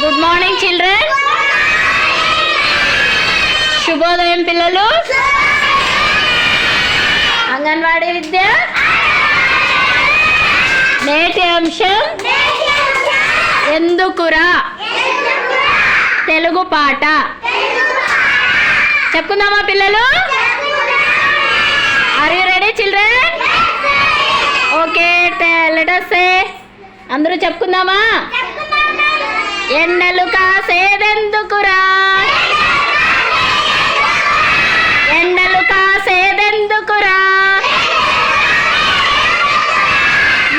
Good morning children. శుభోదయం పిల్లలు. అంగన్వాడీ విద్య నేటి అంశం ఎందుకురా తెలుగు పాట చెప్పుకుందామా పిల్లలు? Are you ready children? Okay, let us say. అందరూ చెప్పుకుందామా? ఎండలు కాసేదెందుకురా, ఎండలు కాసేదెందుకురా,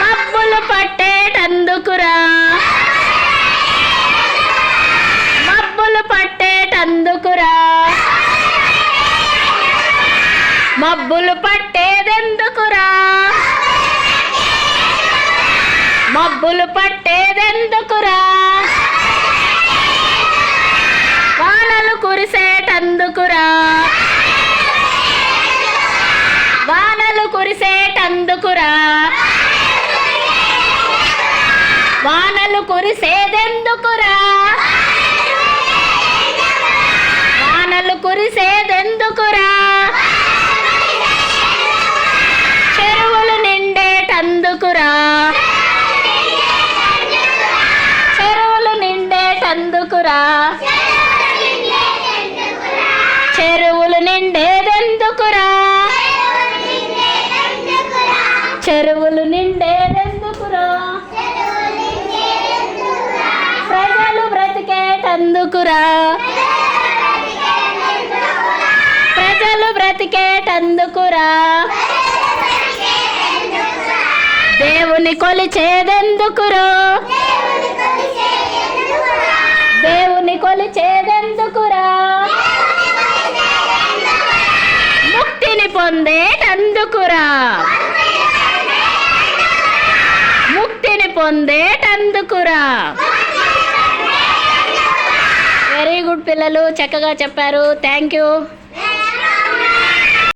మబ్బులు పట్టేటందుకురా, మబ్బులు పట్టేటందుకురా, మబ్బులు పట్టేదెందుకురా, మబ్బులు పట్టేదెందుకురా, వానలు కురిసేటందుకురా, వానలు కురిసేటందుకురా, వానలు కురిసేదెందుకురా, వానలు కురిసేదెందుకురా, చెరువులు నిండేటందుకురా, చెరువులు నిండేటందుకురా, చెరువులు నిండేదెందుకురా, చెరువులు నిండేదెందుకురా, ప్రజలు బ్రతికేటందుకురా, ప్రజలు బ్రతికేటందుకురా, దేవుని కొలిచేదెందుకురో, దేవుని కొలిచేదెందుకురా, ముక్తిని పొందేటందుకురా, ముక్తిని పొందేటందుకురా. వెరీ గుడ్ పిల్లలు, చక్కగా చెప్పారు. Thank you.